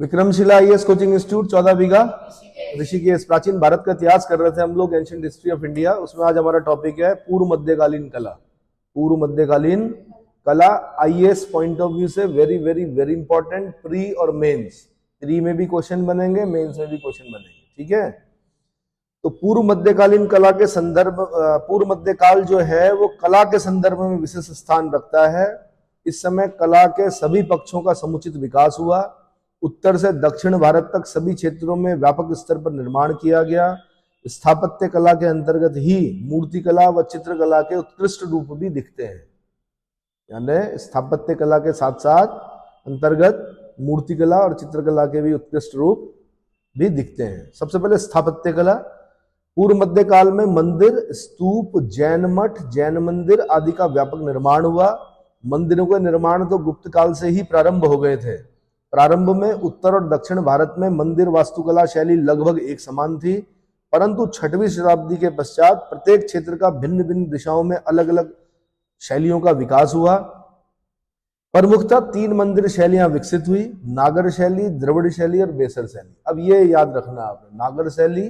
Vikramshila IAS coaching institute 14 बीघा ऋषिकेश। प्राचीन भारत का इतिहास कर रहे थे हम लोग, एंशिएंट हिस्ट्री ऑफ इंडिया। उसमें आज हमारा टॉपिक है पूर्व मध्यकालीन कला। पूर्व मध्यकालीन कला आईएएस पॉइंट ऑफ व्यू से very very very important. Pre और मेंस, प्री में भी क्वेश्चन बनेंगे, मेंस में भी क्वेश्चन बनेंगे, ठीक है। तो पूर्व मध्यकालीन कला के संदर्भ, पूर्व मध्यकाल जो है वो कला के संदर्भ में विशेष स्थान रखता है। इस समय कला के सभी पक्षों का समुचित विकास हुआ। उत्तर से दक्षिण भारत तक सभी क्षेत्रों में व्यापक स्तर पर निर्माण किया गया। स्थापत्य कला के अंतर्गत ही मूर्तिकला व चित्रकला के उत्कृष्ट रूप भी दिखते हैं। यानी स्थापत्य कला के साथ साथ अंतर्गत मूर्तिकला और चित्रकला के भी उत्कृष्ट रूप भी दिखते हैं। सबसे पहले स्थापत्य कला। पूर्व मध्य काल में मंदिर, स्तूप, जैन मठ, जैन मंदिर आदि का व्यापक निर्माण हुआ। मंदिरों के निर्माण तो गुप्त काल से ही प्रारंभ हो गए थे। प्रारंभ में उत्तर और दक्षिण भारत में मंदिर वास्तुकला शैली लगभग एक समान थी, परंतु 6वीं शताब्दी के पश्चात प्रत्येक क्षेत्र का भिन्न भिन्न दिशाओं में अलग अलग शैलियों का विकास हुआ। प्रमुखतः 3 मंदिर शैलियां विकसित हुई, नागर शैली, द्रविड़ शैली और बेसर शैली। अब ये याद रखना आपने, नागर शैली,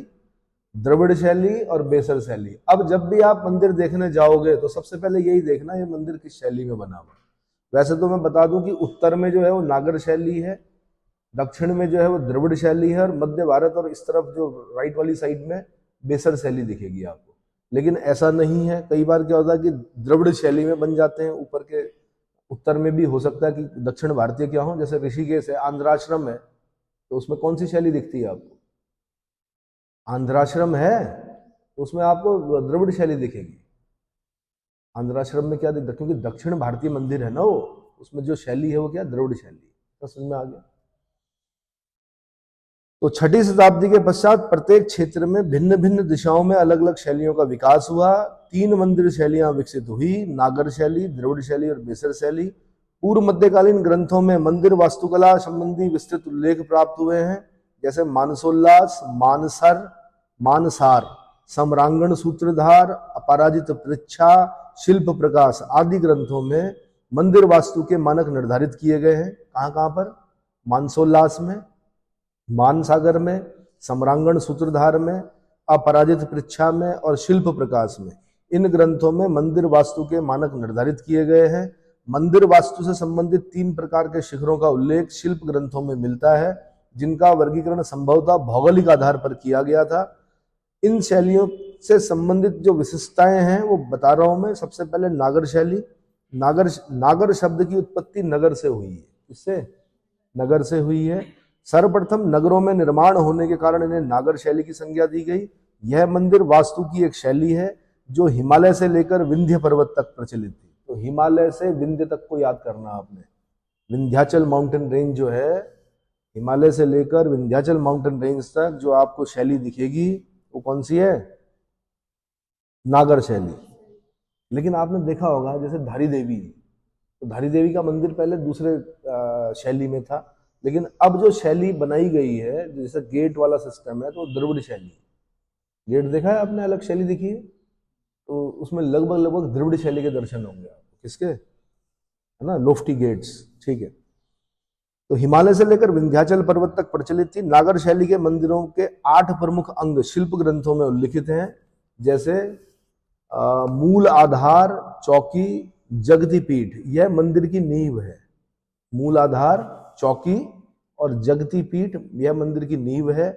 द्रविड़ शैली और बेसर शैली। अब जब भी आप मंदिर देखने जाओगे तो सबसे पहले यही देखना ये मंदिर किस शैली में बना हुआ। वैसे तो मैं बता दूं कि उत्तर में जो है वो नागर शैली है, दक्षिण में जो है वो द्रविड़ शैली है, और मध्य भारत और इस तरफ जो राइट वाली साइड में बेसर शैली दिखेगी आपको। लेकिन ऐसा नहीं है, कई बार क्या होता है कि द्रविड़ शैली में बन जाते हैं ऊपर के। उत्तर में भी हो सकता है कि दक्षिण भारतीय क्या हो, जैसे ऋषिकेश है, आंध्राश्रम है, तो उसमें कौन सी शैली दिखती है आपको? आंध्राश्रम है तो उसमें आपको द्रविड़ शैली दिखेगी। आंध्राश्रम में क्या दिखता है, क्योंकि दक्षिण भारतीय मंदिर है ना वो, उसमें जो शैली है वो क्या, द्रविड़ शैली। तो समझ में आ गया। तो 6वीं शताब्दी के पश्चात प्रत्येक क्षेत्र में भिन्न भिन्न दिशाओं में अलग अलग शैलियों का विकास हुआ। 3 मंदिर शैलियां विकसित हुई, नागर शैली, द्रविड़ शैली और बेसर शैली। पूर्व मध्यकालीन ग्रंथों में मंदिर वास्तुकला संबंधी विस्तृत उल्लेख प्राप्त हुए हैं, जैसे मानसोल्लास, मानसर, मानसार, सम्रांगण सूत्रधार, अपराजित पृच्छा, शिल्प प्रकाश आदि ग्रंथों में मंदिर वास्तु के मानक निर्धारित किए गए हैं। कहां पर? मानसोल्लास में, मानसागर में, सम्रांगण सूत्रधार में, अपराजित पृच्छा में और शिल्प प्रकाश में। इन ग्रंथों में मंदिर वास्तु के मानक निर्धारित किए गए हैं। मंदिर वास्तु से संबंधित 3 प्रकार के शिखरों का उल्लेख शिल्प ग्रंथों में मिलता है, जिनका वर्गीकरण संभवतः भौगोलिक आधार पर किया गया था। इन शैलियों से संबंधित जो विशेषताएं हैं वो बता रहा हूं मैं। सबसे पहले नागर शैली। नागर शब्द की उत्पत्ति नगर से हुई है। इससे नगर से हुई है। सर्वप्रथम नगरों में निर्माण होने के कारण इन्हें नागर शैली की संज्ञा दी गई। यह मंदिर वास्तु की एक शैली है जो हिमालय से लेकर विंध्य पर्वत तक प्रचलित थी। तो हिमालय से विंध्य तक को याद करना आपने। विंध्याचल माउंटेन रेंज जो है, हिमालय से लेकर विंध्याचल माउंटेन रेंज तक जो आपको शैली दिखेगी वो कौन सी है? नागर शैली। लेकिन आपने देखा होगा जैसे धारी देवी, तो धारी देवी का मंदिर पहले दूसरे शैली में था, लेकिन अब जो शैली बनाई गई है, जैसे गेट वाला सिस्टम है, तो द्रविड़ शैली। गेट देखा है आपने, अलग शैली दिखी है, तो उसमें लगभग द्रविड़ शैली के दर्शन होंगे आपको। किसके? है ना, लोफ्टी गेट्स, ठीक है। तो हिमालय से लेकर विंध्याचल पर्वत तक प्रचलित थी। नागर शैली के मंदिरों के 8 प्रमुख अंग शिल्प ग्रंथों में उल्लिखित हैं, जैसे मूल आधार, चौकी, जगती पीठ। यह मंदिर की नींव है। मूल आधार, चौकी और जगती पीठ यह मंदिर की नींव है।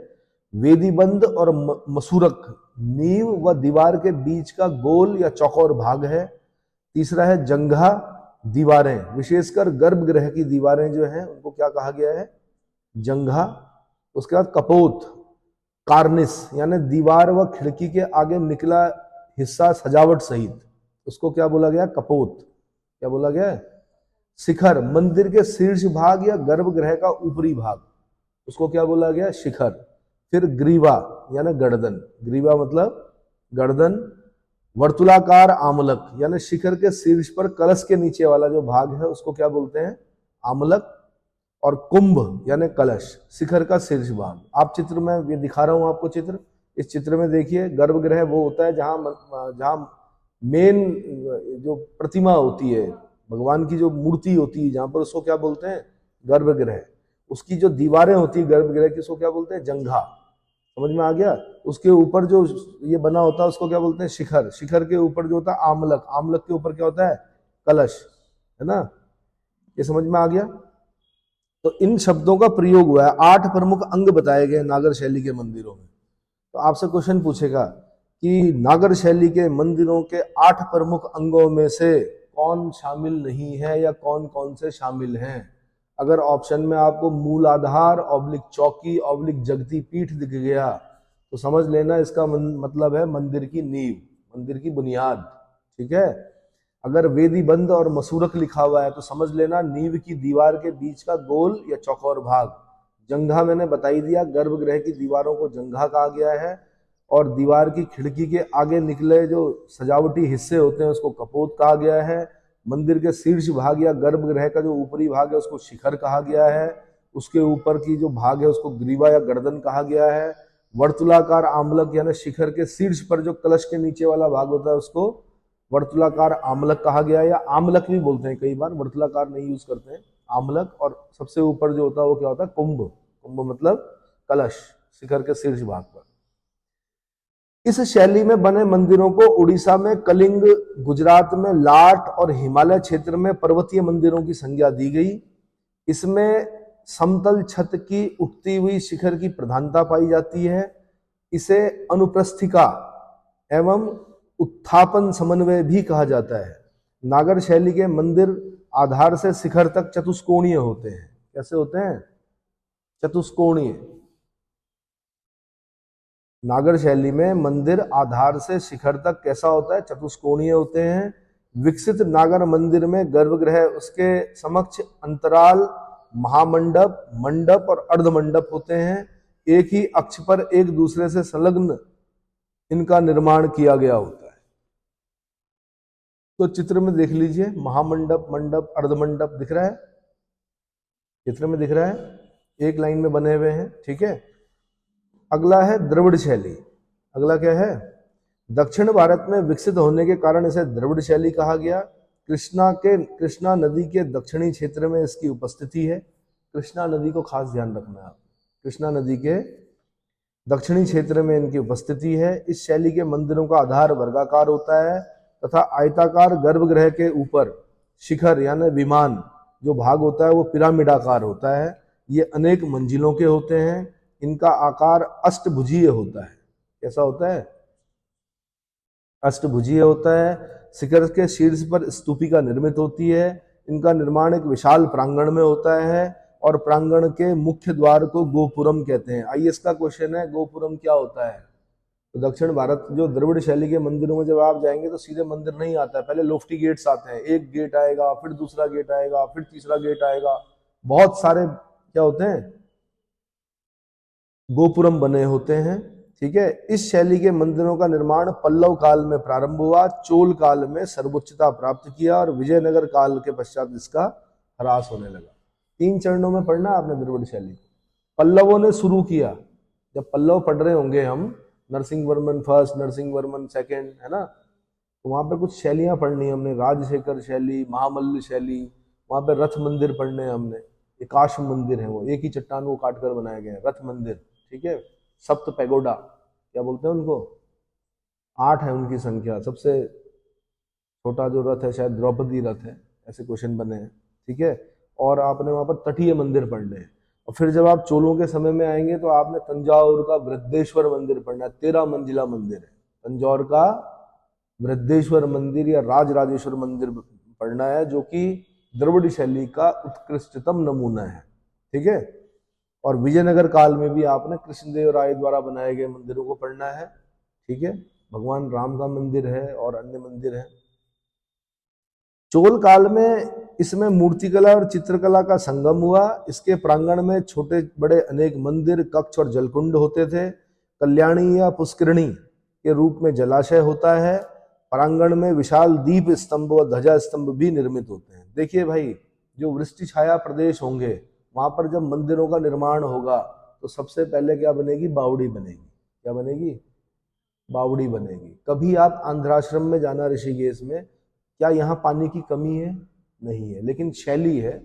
वेदीबंद और मसूरक नींव व दीवार के बीच का गोल या चौकोर भाग है। तीसरा है जंघा, दीवारें, विशेषकर गर्भगृह की दीवारें जो हैं उनको क्या कहा गया है? जंघा। उसके बाद कपोत, कार्निस, यानी दीवार व खिड़की के आगे निकला हिस्सा सजावट सहित, उसको क्या बोला गया? कपोत। क्या बोला गया? शिखर, मंदिर के शीर्ष भाग या गर्भगृह का ऊपरी भाग, उसको क्या बोला गया? शिखर। फिर ग्रीवा यानी गर्दन, ग्रीवा मतलब गर्दन। वर्तुलाकार आमलक, यानी शिखर के शीर्ष पर कलश के नीचे वाला जो भाग है उसको क्या बोलते हैं? आमलक। और कुंभ यानी कलश, शिखर का शीर्ष भाग। आप चित्र में ये दिखा रहा हूं आपको चित्र, इस चित्र में देखिए, गर्भगृह वो होता है जहां मेन जो प्रतिमा होती है, भगवान की जो मूर्ति होती है, जहां पर उसको क्या बोलते हैं? गर्भगृह। उसकी जो दीवारें होती है गर्भगृह की, उसको क्या बोलते हैं? जंघा। समझ में आ गया? उसके ऊपर जो ये बना होता है उसको क्या बोलते हैं? शिखर। शिखर के ऊपर जो होता है आमलक। आमलक के ऊपर क्या होता है? कलश, है ना? ये समझ में आ गया? तो इन शब्दों का प्रयोग हुआ है। 8 प्रमुख अंग बताए गए नागर शैली के मंदिरों में। तो आपसे क्वेश्चन पूछेगा कि नागर शैली के मंदिरों के 8 प्रमुख अंगों में से कौन शामिल नहीं है या कौन कौन से शामिल हैं? अगर ऑप्शन में आपको मूल आधार ऑब्लिक चौकी ऑब्लिक जगती पीठ दिख गया तो समझ लेना इसका मतलब है मंदिर की नींव, मंदिर की बुनियाद। ठीक है? अगर वेदी बंद और मसूरक लिखा हुआ है तो समझ लेना नींव की दीवार के बीच का गोल या चौकोर भाग। जंघा मैंने बता ही दिया, गर्भगृह की दीवारों को जंघा कहा गया है। और दीवार की खिड़की के आगे निकले जो सजावटी हिस्से होते हैं उसको कपोत कहा गया है। मंदिर के शीर्ष भाग या गर्भगृह का जो ऊपरी भाग है उसको शिखर कहा गया है। उसके ऊपर की जो भाग है उसको ग्रीवा या गर्दन कहा गया है। वर्तुलाकार आमलक यानी शिखर के शीर्ष पर जो कलश के नीचे वाला भाग होता है उसको वर्तुलाकार आमलक कहा गया है, या आमलक भी बोलते हैं कई बार, वर्तुलाकार नहीं यूज करते हैं, आमलक। और सबसे ऊपर जो होता है वो क्या होता है? कुंभ। कुंभ मतलब कलश, शिखर के शीर्ष भाग पर। इस शैली में बने मंदिरों को उड़ीसा में कलिंग, गुजरात में लाट और हिमालय क्षेत्र में पर्वतीय मंदिरों की संज्ञा दी गई। इसमें समतल छत की उठती हुई शिखर की प्रधानता पाई जाती है। इसे अनुप्रस्थिका एवं उत्थापन समन्वय भी कहा जाता है। नागर शैली के मंदिर आधार से शिखर तक चतुष्कोणीय होते हैं। कैसे होते हैं? चतुष्कोणीय। नागर शैली में मंदिर आधार से शिखर तक कैसा होता है? चतुष्कोणीय होते हैं। विकसित नागर मंदिर में गर्भगृह, उसके समक्ष अंतराल, महामंडप, मंडप और अर्धमंडप होते हैं। एक ही अक्ष पर एक दूसरे से संलग्न इनका निर्माण किया गया होता है। तो चित्र में देख लीजिए, महामंडप, मंडप, अर्धमंडप दिख रहा है? चित्र में दिख रहा है, एक लाइन में बने हुए हैं। ठीक है? अगला है द्रविड़ शैली। अगला क्या है? दक्षिण भारत में विकसित होने के कारण इसे द्रविड़ शैली कहा गया। कृष्णा नदी के दक्षिणी क्षेत्र में इसकी उपस्थिति है। कृष्णा नदी को खास ध्यान रखना है। कृष्णा नदी के दक्षिणी क्षेत्र में इनकी उपस्थिति है। इस शैली के मंदिरों का आधार वर्गाकार होता है तथा आयताकार गर्भगृह के ऊपर शिखर यानी विमान जो भाग होता है वो पिरामिडाकार होता है। ये अनेक मंजिलों के होते हैं। इनका आकार अष्टभुजीय होता है। कैसा होता है? अष्टभुजीय होता है। शिखर के शीर्ष पर स्तूपिका निर्मित होती है। इनका निर्माण एक विशाल प्रांगण में होता है और प्रांगण के मुख्य द्वार को गोपुरम कहते हैं। आईएएस का क्वेश्चन है, गोपुरम क्या होता है? तो दक्षिण भारत जो द्रविड़ शैली के मंदिरों में जब आप जाएंगे तो सीधे मंदिर नहीं आता है, पहले लोफ्टी गेट्स आते हैं। एक गेट आएगा, फिर दूसरा गेट आएगा, फिर तीसरा गेट आएगा, बहुत सारे क्या होते हैं? गोपुरम बने होते हैं। ठीक है? इस शैली के मंदिरों का निर्माण पल्लव काल में प्रारंभ हुआ, चोल काल में सर्वोच्चता प्राप्त किया और विजयनगर काल के पश्चात इसका ह्रास होने लगा। 3 चरणों में पढ़ना आपने द्रविड़ शैली को। पल्लवों ने शुरू किया, जब पल्लव पढ़ रहे होंगे हम, नरसिंह वर्मन फर्स्ट, नरसिंह वर्मन सेकेंड, है ना? तो वहां पे कुछ शैलियां पढ़नी हमने, राजशेखर शैली, महामल्ल शैली। वहां पे रथ मंदिर पढ़ने हमने, एकाश मंदिर है, वो एक ही चट्टान को काट कर बनाया गया है, रथ मंदिर। ठीक है? सप्त पैगोडा क्या बोलते हैं उनको? 8 है उनकी संख्या। सबसे छोटा जो रथ है शायद द्रौपदी रथ है, ऐसे क्वेश्चन बने हैं। ठीक है? और आपने वहां पर तटीय मंदिर पढ़ने हैं। और फिर जब आप चोलों के समय में आएंगे तो आपने तंजावुर का वृद्धेश्वर मंदिर पढ़ना है। 13 मंजिला मंदिर है तंजौर का वृद्धेश्वर मंदिर या राजराजेश्वर मंदिर पढ़ना है, जो कि द्रविड़ शैली का उत्कृष्टतम नमूना है। ठीक है? और विजयनगर काल में भी आपने कृष्णदेव राय द्वारा बनाए गए मंदिरों को पढ़ना है। ठीक है? भगवान राम का मंदिर है और अन्य मंदिर हैं। चोल काल में इसमें मूर्तिकला और चित्रकला का संगम हुआ। इसके प्रांगण में छोटे बड़े अनेक मंदिर, कक्ष और जलकुंड होते थे। कल्याणी या पुष्करणी के रूप में जलाशय होता है। प्रांगण में विशाल दीप स्तंभ व ध्वजा स्तंभ भी निर्मित होते हैं। देखिए भाई, जो वृष्टि छाया प्रदेश होंगे वहां पर जब मंदिरों का निर्माण होगा तो सबसे पहले क्या बनेगी? बावड़ी बनेगी। क्या बनेगी? बावड़ी बनेगी। कभी आप आंध्राश्रम में जाना, ऋषिकेश में, क्या यहाँ पानी की कमी है? नहीं है, लेकिन शैली है।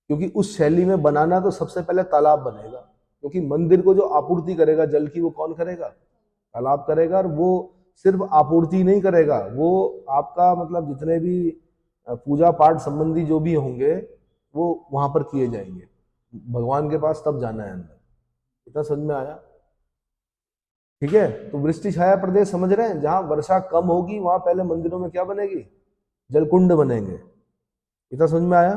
क्योंकि उस शैली में बनाना तो सबसे पहले तालाब बनेगा, क्योंकि मंदिर को जो आपूर्ति करेगा जल की वो कौन करेगा? तालाब करेगा। और वो सिर्फ आपूर्ति नहीं करेगा, वो आपका मतलब जितने भी पूजा पाठ संबंधी जो भी होंगे वो वहां पर किए जाएंगे। भगवान के पास तब जाना है अंदर। इतना समझ में आया? ठीक है। तो वृष्टि छाया प्रदेश समझ रहे हैं, जहां वर्षा कम होगी वहां पहले मंदिरों में क्या बनेगी? जलकुंड बनेंगे। इतना समझ में आया?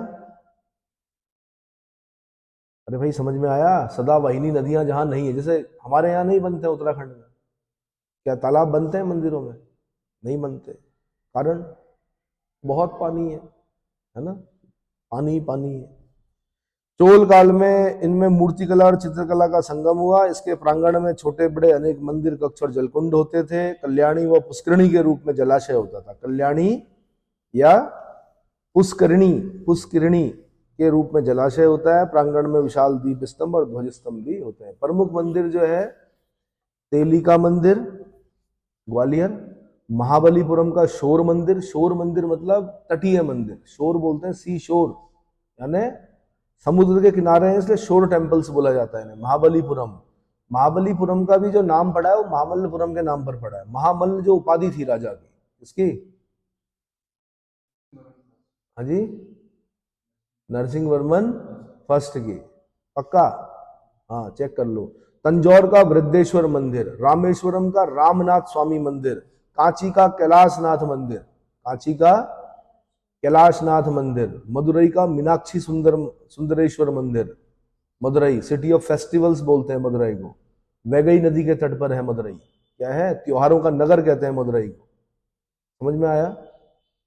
अरे भाई समझ में आया? सदावाहिनी नदियां जहां नहीं है, जैसे हमारे यहाँ नहीं बनते उत्तराखंड में, क्या तालाब बनते हैं मंदिरों में? नहीं बनते। कारण बहुत पानी है ना? पानी पानी है। चोल काल में इनमें मूर्तिकला और चित्रकला का संगम हुआ। इसके प्रांगण में छोटे बड़े अनेक मंदिर, कक्ष और जलकुंड होते थे। कल्याणी व पुष्करणी के रूप में जलाशय होता था। कल्याणी या पुष्करणी, पुष्करणी के रूप में जलाशय होता है। प्रांगण में विशाल दीप स्तंभ और ध्वज स्तंभ भी होते हैं। प्रमुख मंदिर जो है तेलिका मंदिर ग्वालियर, महाबलीपुरम का शोर मंदिर। शोर मंदिर मतलब तटीय मंदिर, शोर बोलते हैं सी शोर, यानी समुद्र के किनारे हैं, इसलिए शोर टेम्पल्स बोला जाता है। महाबलीपुरम, महाबलीपुरम का भी जो नाम पड़ा है वो महामल्लपुरम के नाम पर पड़ा है। महामल्ल जो उपाधि थी राजा की, इसकी, हाँ जी, नरसिंह वर्मन फर्स्ट की, पक्का? हाँ चेक कर लो। तंजौर का वृद्धेश्वर मंदिर, रामेश्वरम का रामनाथ स्वामी मंदिर, कांची का कैलाशनाथ मंदिर, कांची का कैलाशनाथ मंदिर, मदुरई का मीनाक्षी सुंदरेश्वर मंदिर। मदुरई सिटी ऑफ फेस्टिवल्स बोलते हैं मदुरई को। वैगई नदी के तट पर है मदुरई। क्या है? त्योहारों का नगर कहते हैं मदुरई को। समझ में आया?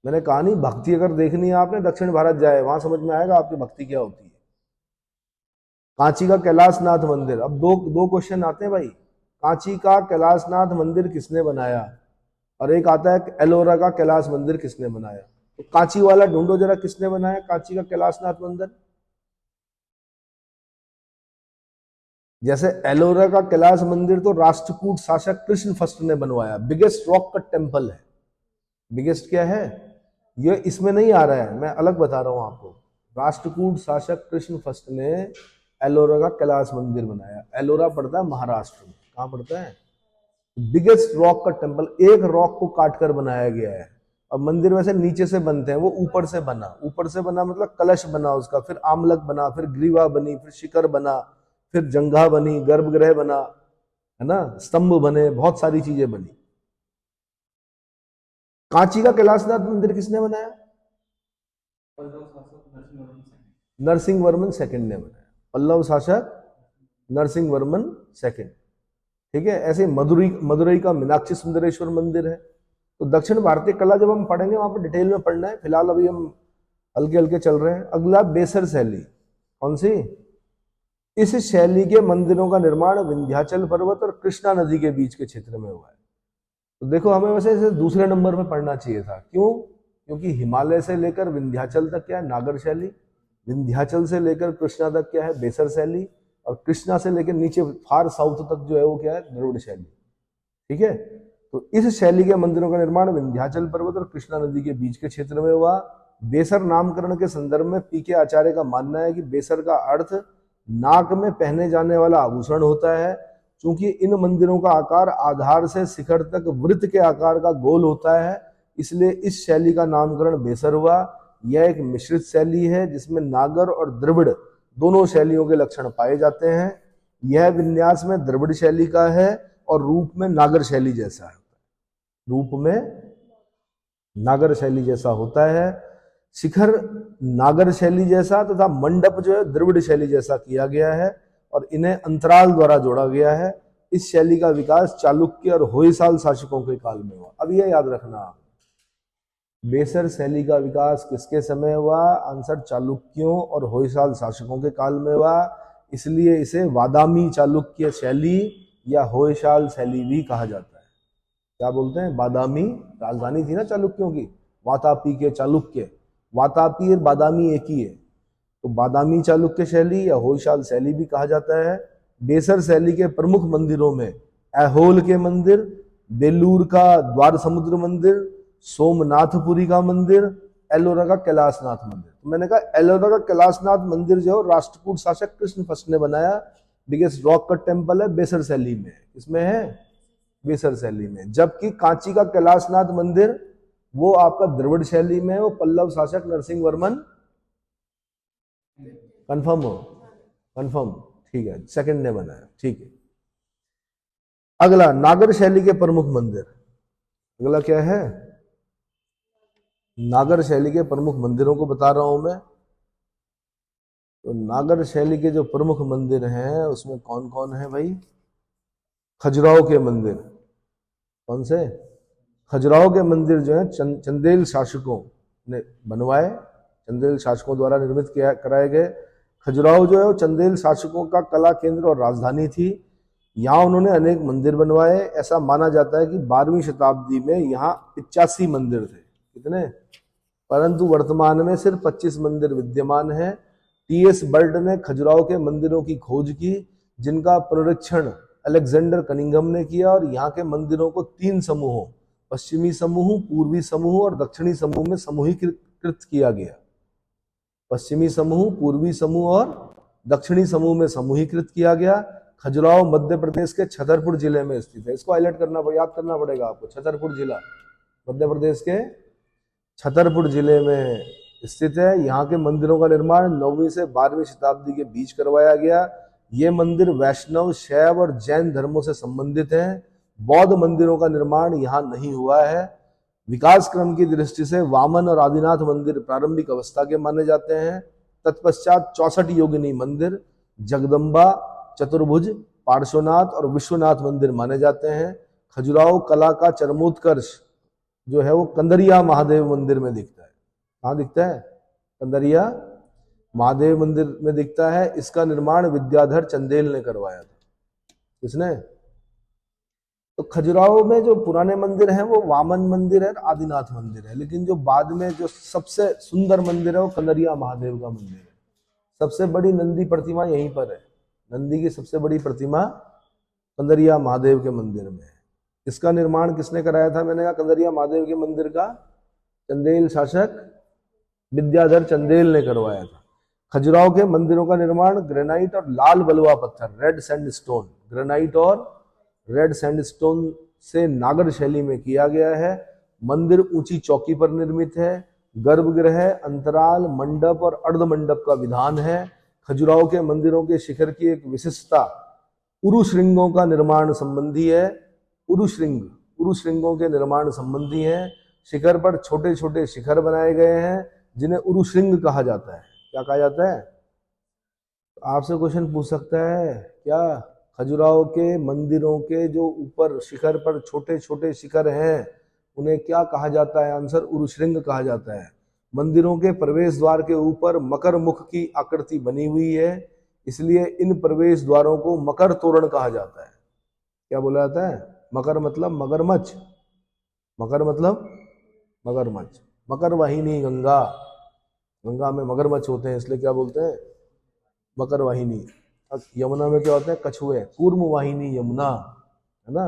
मैंने कहा नहीं, भक्ति अगर देखनी है आपने, दक्षिण भारत जाए, वहां समझ में आएगा आपकी भक्ति क्या होती है। कांची का कैलाशनाथ मंदिर। अब दो क्वेश्चन आते हैं भाई। कांची का कैलाशनाथ मंदिर किसने बनाया? और एक आता है एलोरा का कैलाश मंदिर किसने बनाया? तो कांची वाला ढूंढो जरा, किसने बनाया कांची का कैलाशनाथ मंदिर? जैसे एलोरा का कैलाश मंदिर तो राष्ट्रकूट शासक कृष्ण फर्स्ट ने बनवाया। बिगेस्ट रॉक कट टेम्पल है। बिगेस्ट क्या है ये? इसमें नहीं आ रहा है, मैं अलग बता रहा हूं आपको। राष्ट्रकूट शासक कृष्ण फर्स्ट ने एलोरा का कैलाश मंदिर बनाया। एलोरा पड़ता है महाराष्ट्र में। कहां पड़ता है? बिगेस्ट रॉक का टेम्पल, एक रॉक को काटकर बनाया गया है। अब मंदिर वैसे नीचे से बनते हैं, वो ऊपर से बना। ऊपर से बना मतलब कलश बना उसका, फिर आमलक बना, फिर ग्रीवा बनी, फिर शिखर बना, फिर जंघा बनी, गर्भगृह बना, है ना, स्तंभ बने, बहुत सारी चीजें बनी। कांची का कैलाशनाथ मंदिर किसने बनाया? नरसिंह वर्मन सेकंड ने बनाया। पल्लव शासक नरसिंह वर्मन सेकंड। ठीक है। ऐसे मदुरई का मीनाक्षी सुंदरेश्वर मंदिर है। तो दक्षिण भारतीय कला जब हम पढ़ेंगे वहां पर डिटेल में पढ़ना है। फिलहाल अभी हम हल्के हल्के चल रहे हैं। अगला बेसर शैली। कौन सी? इस शैली के मंदिरों का निर्माण विंध्याचल पर्वत और कृष्णा नदी के बीच के क्षेत्र में हुआ है। तो देखो हमें वैसे इसे दूसरे नंबर पर पढ़ना चाहिए था। क्यों? क्योंकि हिमालय से लेकर विंध्याचल तक क्या है? नागर शैली। विंध्याचल से लेकर कृष्णा तक क्या है? बेसर शैली। और कृष्णा से लेकर नीचे फार साउथ तक जो है वो क्या है? द्रविड़ शैली। ठीक है। तो इस शैली के मंदिरों का निर्माण विंध्याचल पर्वत और कृष्णा नदी के बीच के क्षेत्र में हुआ। बेसर नामकरण के संदर्भ में पीके आचार्य का मानना है कि बेसर का अर्थ नाक में पहने जाने वाला आभूषण होता है। चूंकि इन मंदिरों का आकार आधार से शिखर तक वृत्त के आकार का गोल होता है, इसलिए इस शैली का नामकरण बेसर हुआ। यह एक मिश्रित शैली है जिसमें नागर और द्रविड़ दोनों शैलियों के लक्षण पाए जाते हैं। यह विन्यास में द्रविड़ शैली का है और रूप में नागर शैली जैसा है। रूप में नागर शैली जैसा होता है। शिखर नागर शैली जैसा तथा मंडप जो है द्रविड़ शैली जैसा किया गया है और इन्हें अंतराल द्वारा जोड़ा गया है। इस शैली का विकास चालुक्य और होयसाल शासकों के काल में हुआ। अब यह याद रखना आप, बेसर शैली का विकास किसके समय हुआ? आंसर चालुक्यों और होयसाल शासकों के काल में हुआ। इसलिए इसे वादामी चालुक्य शैली या होयसाल शैली भी कहा जाता है। क्या बोलते हैं? बादामी राजधानी थी ना चालुक्यों की, वातापी के चालुक्य। वातापी और बादामी एक ही है, तो बादामी चालुक्य शैली या होयसाल शैली भी कहा जाता है। बेसर शैली के प्रमुख मंदिरों में ऐहोल के मंदिर, बेलूर का द्वार समुद्र मंदिर, सोमनाथपुरी का मंदिर एलोरा का कैलाशनाथ मंदिर। तो मैंने कहा एलोरा का कैलाशनाथ मंदिर जो राष्ट्रकूट शासक कृष्ण फर्स्ट ने बनाया, बिगेस्ट रॉक कट टेम्पल है, बेसर शैली में। इसमें है बेसर शैली में। जबकि कांची का कैलाशनाथ मंदिर वो आपका द्रविड़ शैली में है, वो पल्लव शासक नरसिंह वर्मन। कंफर्म हो? कंफर्म, ठीक है, सेकंड ने बनाया, ठीक है। अगला नागर शैली के प्रमुख मंदिर। अगला क्या है? नागर शैली के प्रमुख मंदिरों को बता रहा हूं मैं। तो नागर शैली के जो प्रमुख मंदिर हैं उसमें कौन कौन है भाई? खजुराहो के मंदिर। कौन से? खजुराहो के मंदिर जो है चंदेल शासकों ने बनवाए, चंदेल शासकों द्वारा निर्मित किया कराए गए। खजुराहो जो है वो चंदेल शासकों का कला केंद्र और राजधानी थी। यहाँ उन्होंने अनेक मंदिर बनवाए। ऐसा माना जाता है कि 12वीं शताब्दी में यहाँ 85 मंदिर थे। कितने? परंतु वर्तमान में सिर्फ 25 मंदिर विद्यमान है। टी.एस. बर्ट ने खजुराहो के मंदिरों की खोज की, जिनका पुनरीक्षण अलेक्जेंडर कनिंघम ने किया, और यहाँ के मंदिरों को 3 समूहों, पश्चिमी समूह, पूर्वी समूह और दक्षिणी समूह में समूहीकृत किया गया। पश्चिमी समूह, पूर्वी समूह और दक्षिणी समूह में समूहीकृत किया गया। खजुराहो मध्य प्रदेश के छतरपुर जिले में स्थित है। इसको हाईलाइट करना, याद करना पड़ेगा आपको। छतरपुर जिला मध्य प्रदेश के छतरपुर जिले में स्थित है। यहाँ के मंदिरों का निर्माण 9वीं से 12वीं शताब्दी के बीच करवाया गया। ये मंदिर वैष्णव, शैव और जैन धर्मों से संबंधित हैं। बौद्ध मंदिरों का निर्माण यहाँ नहीं हुआ है। विकास क्रम की दृष्टि से वामन और आदिनाथ मंदिर प्रारंभिक अवस्था के माने जाते हैं। तत्पश्चात 64 योगिनी मंदिर, जगदम्बा, चतुर्भुज, पार्श्वनाथ और विश्वनाथ मंदिर माने जाते हैं। खजुराहो कला का चरमोत्कर्ष जो है वो कंदरिया महादेव मंदिर में दिखता है। कहाँ दिखता है? कंदरिया महादेव मंदिर में दिखता है। इसका निर्माण विद्याधर चंदेल ने करवाया था। किसने? तो खजुराहो में जो पुराने मंदिर हैं वो वामन मंदिर है, आदिनाथ मंदिर है, लेकिन जो बाद में जो सबसे सुंदर मंदिर है वो कंदरिया महादेव का मंदिर है। सबसे बड़ी नंदी प्रतिमा यहीं पर है। नंदी की सबसे बड़ी प्रतिमा कंदरिया महादेव के मंदिर में है। इसका निर्माण किसने कराया था? मैंने कहा कंदरिया महादेव के मंदिर का चंदेल शासक विद्याधर चंदेल ने करवाया था। खजुराहो के मंदिरों का निर्माण ग्रेनाइट और लाल बलुआ पत्थर, रेड सैंडस्टोन, ग्रेनाइट और रेड सैंडस्टोन से नागर शैली में किया गया है। मंदिर ऊंची चौकी पर निर्मित है। गर्भगृह, अंतराल, मंडप और अर्ध मंडप का विधान है। खजुराहो के मंदिरों के शिखर की एक विशिष्टता उरुश्रृंगों का निर्माण संबंधी है। उरुश्रृंगों के निर्माण संबंधी है। शिखर पर छोटे छोटे शिखर बनाए गए हैं जिन्हें उरुश्रृंग कहा जाता है। क्या कहा जाता है? आपसे क्वेश्चन पूछ सकता है क्या? खजुराहो के मंदिरों के जो ऊपर शिखर पर छोटे छोटे शिखर हैं उन्हें क्या कहा जाता है? आंसर उरुश्रृंग कहा जाता है। मंदिरों के प्रवेश द्वार के ऊपर मकर मुख की आकृति बनी हुई है, इसलिए इन प्रवेश द्वारों को मकर तोरण कहा जाता है। क्या बोला जाता है? मकर मतलब मगरमच्छ, मकर मतलब मगरमच्छ। मकर वाहिनी गंगा, गंगा में मगरमच्छ होते हैं इसलिए क्या बोलते हैं? मकर वाहिनी। यमुना में क्या होते हैं? कछुए, कूर्म वाहिनी यमुना, है ना।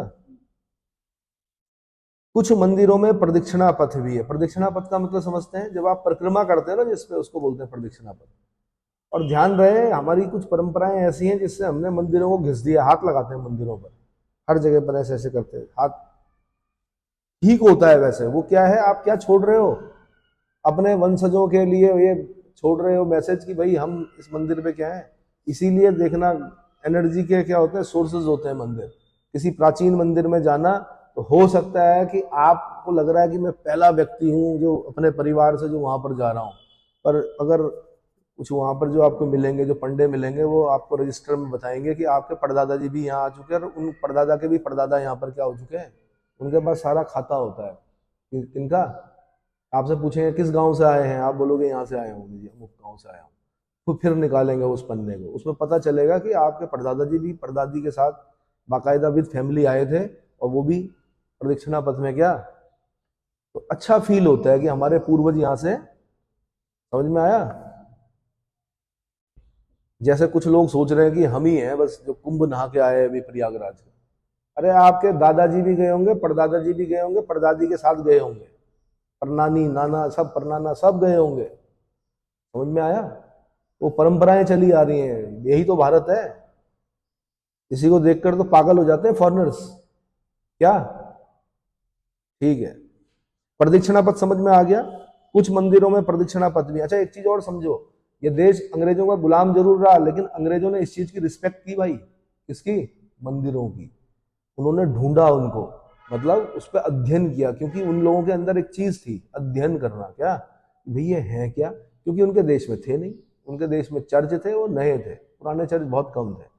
कुछ मंदिरों में प्रदक्षिणा पथ भी है। प्रदक्षिणा पथ का मतलब समझते हैं? जब आप परिक्रमा करते हैं ना जिसपे, उसको बोलते हैं प्रदक्षिणा पथ। और ध्यान रहे हमारी कुछ परंपराएं ऐसी हैं जिससे हमने मंदिरों को घिस दिया। हाथ लगाते हैं मंदिरों पर, हर जगह पर ऐसे ऐसे करते हैं हाथ। ठीक होता है वैसे, वो क्या है? आप क्या छोड़ रहे हो? अपने वंशजों के लिए ये छोड़ रहे हो मैसेज कि भाई हम इस मंदिर पे क्या है। इसीलिए देखना एनर्जी के क्या होते हैं? सोर्सेज होते हैं मंदिर। किसी प्राचीन मंदिर में जाना तो हो सकता है कि आपको लग रहा है कि मैं पहला व्यक्ति हूँ जो अपने परिवार से जो वहां पर जा रहा हूँ, पर अगर कुछ वहां पर जो आपको मिलेंगे, जो पंडे मिलेंगे, वो आपको रजिस्टर में बताएंगे कि आपके परदादा जी भी यहाँ आ चुके हैं और उन परदादा के भी परदादा यहाँ पर क्या हो चुके हैं। उनके पास सारा खाता होता है। इनका आपसे पूछेंगे किस गांव से आए हैं, आप बोलोगे यहाँ से आए हूँ जी, अमुक गाँव से आया हूँ। तो फिर निकालेंगे उस पन्ने को, उसमें पता चलेगा कि आपके परदादा जी भी परदादी के साथ बाकायदा विद फैमिली आए थे और वो भी प्रदक्षिणा पथ में। क्या तो अच्छा फील होता है कि हमारे पूर्वज यहाँ से। समझ में आया? जैसे कुछ लोग सोच रहे हैं कि हम ही हैं बस जो कुंभ नहा के आए अभी प्रयागराज। अरे आपके दादाजी भी गए होंगे, परदादा जी भी गए होंगे, परदादी के साथ गए होंगे, परनानी नाना सब परनाना सब गए होंगे। समझ में आया? वो परंपराएं चली आ रही हैं, यही तो भारत है। इसी को देखकर तो पागल हो जाते हैं फॉरेनर्स। क्या ठीक है, प्रदक्षिणा पथ समझ में आ गया। कुछ मंदिरों में प्रदक्षिणा पथ भी। अच्छा, एक चीज और समझो, ये देश अंग्रेजों का गुलाम जरूर रहा, लेकिन अंग्रेजों ने इस चीज की रिस्पेक्ट की भाई। किसकी? मंदिरों की। उन्होंने ढूंढा उनको, मतलब उस पर अध्ययन किया, क्योंकि उन लोगों के अंदर एक चीज थी, अध्ययन करना। क्या भाई ये है क्या? क्योंकि उनके देश में थे नहीं, उनके देश में चर्च थे, वो नए थे, पुराने चर्च बहुत कम थे।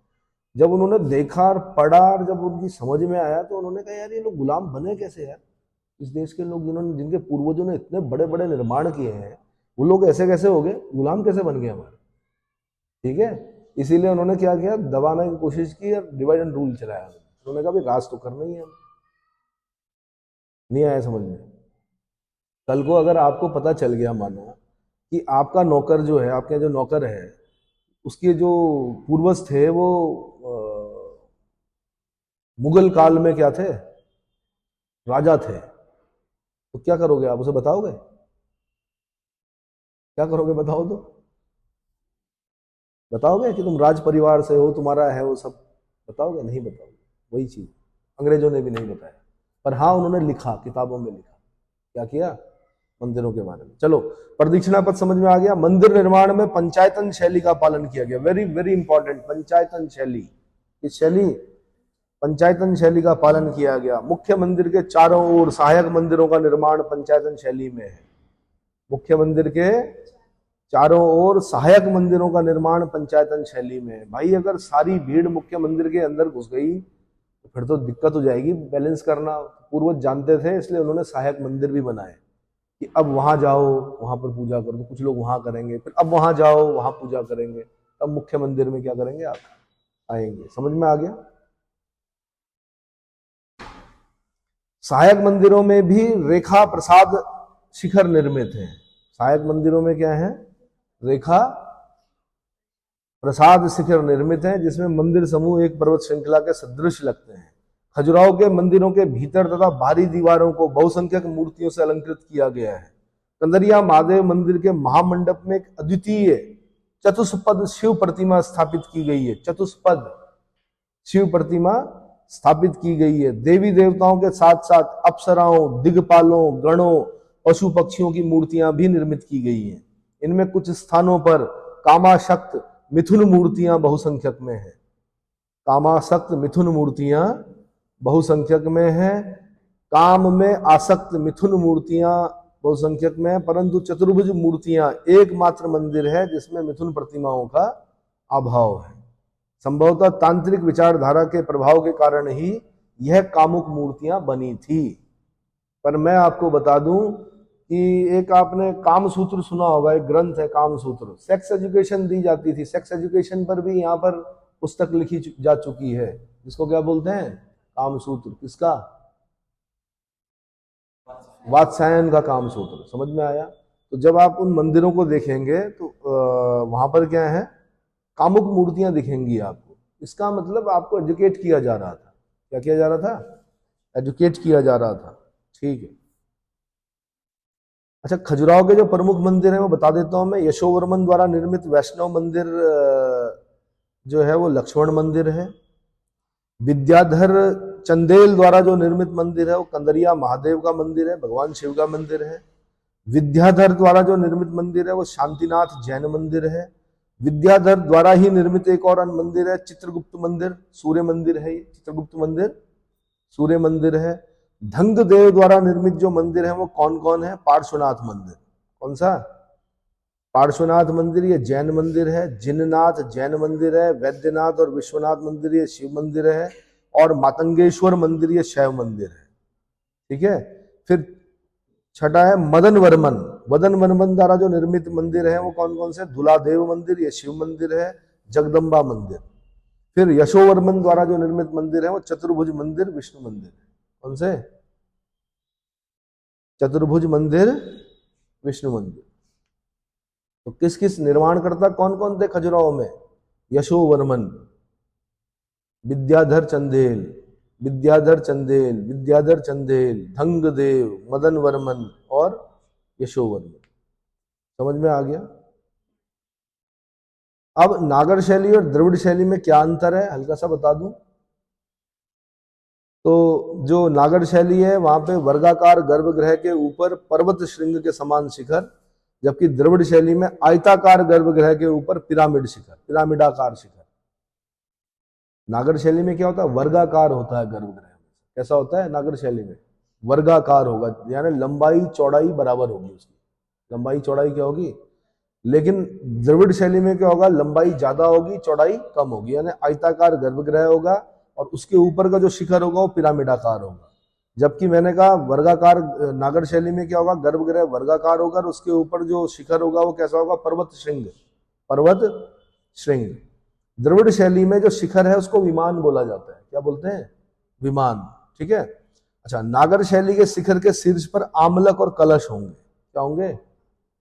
जब उन्होंने देखा और पढ़ा और जब उनकी समझ में आया तो उन्होंने कहा यार ये लोग गुलाम बने कैसे यार? इस देश के लोग जिन्होंने, जिनके पूर्वजों ने इतने बड़े बड़े निर्माण किए हैं, वो लोग ऐसे कैसे हो गए? गुलाम कैसे बन गए हमारे? ठीक है, इसीलिए उन्होंने क्या किया, दबाने की कोशिश की और डिवाइड एंड रूल चलाया। उन्होंने कहा भाई राज तो करना ही है। नहीं आया समझ में? कल को अगर आपको पता चल गया, मानो कि आपका नौकर जो है, आपके जो नौकर है, उसके जो पूर्वज थे वो मुगल काल में क्या थे? राजा थे। तो क्या करोगे आप? उसे बताओगे? क्या करोगे बताओ तो? बताओगे कि तुम राज परिवार से हो, तुम्हारा है वो सब? बताओगे? नहीं बताओगे। वही चीज अंग्रेजों ने भी नहीं बताया, पर हाँ उन्होंने लिखा, किताबों में लिखा। क्या किया? मंदिरों के बारे में। चलो, प्रदक्षिणा पथ समझ में आ गया। मंदिर निर्माण में पंचायतन शैली का पालन किया गया। वेरी वेरी इंपॉर्टेंट, पंचायतन शैली। इस शैली, पंचायतन शैली का पालन किया गया। मुख्य मंदिर के चारों ओर सहायक मंदिरों का निर्माण पंचायतन शैली में है। मुख्य मंदिर के चारों ओर सहायक मंदिरों का निर्माण पंचायतन शैली में है। भाई अगर सारी भीड़ मुख्य मंदिर के अंदर घुस गई तो फिर तो दिक्कत हो जाएगी बैलेंस करना। पूर्वज जानते थे, इसलिए उन्होंने सहायक मंदिर भी बनाए कि अब वहां जाओ, वहां पर पूजा करो। तो कुछ लोग वहां करेंगे, फिर अब वहां जाओ, वहां पूजा करेंगे, तब मुख्य मंदिर में क्या करेंगे? आप आएंगे। समझ में आ गया? सहायक मंदिरों में भी रेखा प्रसाद शिखर निर्मित है। सहायक मंदिरों में क्या है? रेखा प्रसाद शिखर निर्मित है, जिसमें मंदिर समूह एक पर्वत श्रृंखला के सदृश लगते हैं। खजुराहो के मंदिरों के भीतर तथा बाहरी दीवारों को बहुसंख्यक मूर्तियों से अलंकृत किया गया है। कंदरिया महादेव मंदिर के महामंडप में एक अद्वितीय चतुष्पद शिव प्रतिमा स्थापित की गई है। चतुष्पद शिव प्रतिमा स्थापित की गई है। देवी देवताओं के साथ साथ अप्सराओं, दिग्पालों, गणों, पशु पक्षियों की मूर्तियां भी निर्मित की गई हैं। इनमें कुछ स्थानों पर कामाशक्त मिथुन मूर्तियां बहुसंख्यक में है। कामासक्त मिथुन मूर्तियां बहुसंख्यक में है। काम में आसक्त मिथुन मूर्तियां बहुसंख्यक में है, परंतु चतुर्भुज मूर्तियां एकमात्र मंदिर है जिसमें मिथुन प्रतिमाओं का अभाव है। संभवतः तांत्रिक विचारधारा के प्रभाव के कारण ही यह कामुक मूर्तियां बनी थी। पर मैं आपको बता दूं कि एक आपने कामसूत्र सुना होगा, एक ग्रंथ है कामसूत्र। सेक्स एजुकेशन दी जाती थी। सेक्स एजुकेशन पर भी यहाँ पर पुस्तक लिखी जा चुकी है, जिसको क्या बोलते हैं? कामसूत्र। किसका? वात्स्यायन का कामसूत्र। समझ में आया? तो जब आप उन मंदिरों को देखेंगे तो वहां पर क्या है? कामुक मूर्तियां दिखेंगी आपको। इसका मतलब आपको एजुकेट किया जा रहा था। क्या किया जा रहा था? एजुकेट किया जा रहा था। ठीक है। अच्छा, खजुराहो के जो प्रमुख मंदिर हैं वो बता देता हूं मैं। यशोवर्मन द्वारा निर्मित वैष्णव मंदिर जो है वो लक्ष्मण मंदिर है। विद्याधर चंदेल द्वारा जो निर्मित मंदिर है वो कंदरिया महादेव का मंदिर है, भगवान शिव का मंदिर है। विद्याधर द्वारा जो निर्मित मंदिर है वो शांतिनाथ जैन मंदिर है। विद्याधर द्वारा ही निर्मित एक और मंदिर है चित्रगुप्त मंदिर, सूर्य मंदिर है। चित्रगुप्त मंदिर सूर्य मंदिर है। धंग देव द्वारा निर्मित जो मंदिर है वो कौन कौन है? पार्श्वनाथ मंदिर। कौन सा? पार्श्वनाथ मंदिर, ये जैन मंदिर है। जिननाथ जैन मंदिर है। वैद्यनाथ और विश्वनाथ मंदिर ये शिव मंदिर है। और मातंगेश्वर मंदिर ये शैव मंदिर है। ठीक है। फिर छठा है मदन वर्मन। मदन वर्मन द्वारा जो निर्मित मंदिर है वो कौन कौन से? धुलादेव मंदिर ये शिव मंदिर है। जगदम्बा मंदिर। फिर यशोवर्मन द्वारा जो निर्मित मंदिर है वो चतुर्भुज मंदिर विष्णु मंदिर है। कौन से? चतुर्भुज मंदिर विष्णु मंदिर। तो किस किस निर्माणकर्ता कौन कौन थे खजुराहो में? यशोवर्मन, विद्याधर चंदेल, विद्याधर चंदेल, विद्याधर चंदेल, धंगदेव, मदन वर्मन और यशोवर में। समझ में आ गया? अब नागर शैली और द्रविड़ शैली में क्या अंतर है हल्का सा बता दूं। तो जो नागर शैली है वहां पे वर्गाकार गर्भगृह के ऊपर पर्वत श्रृंग के समान शिखर, जबकि द्रविड़ शैली में आयताकार गर्भगृह के ऊपर पिरामिड शिखर, पिरामिडाकार शिखर। नागर शैली में क्या होता है? वर्गाकार होता है गर्भगृह। कैसा होता है नागर शैली में? वर्गाकार होगा, यानी लंबाई चौड़ाई बराबर होगी उसकी। लंबाई चौड़ाई क्या होगी? लेकिन द्रविड़ शैली में क्या होगा? लंबाई ज्यादा होगी, चौड़ाई कम होगी, यानी आयताकार गर्भगृह होगा और उसके ऊपर का जो शिखर होगा वो पिरामिडाकार होगा। जबकि मैंने कहा वर्गाकार, नागर शैली में क्या होगा? गर्भगृह वर्गाकार होगा और उसके ऊपर जो शिखर होगा वो कैसा होगा? पर्वत श्रृंग, पर्वत श्रृंग। द्रविड़ शैली में जो शिखर है उसको विमान बोला जाता है। क्या बोलते हैं? विमान। ठीक है। अच्छा, नागर शैली के शिखर के शीर्ष पर आमलक और कलश होंगे। क्या होंगे?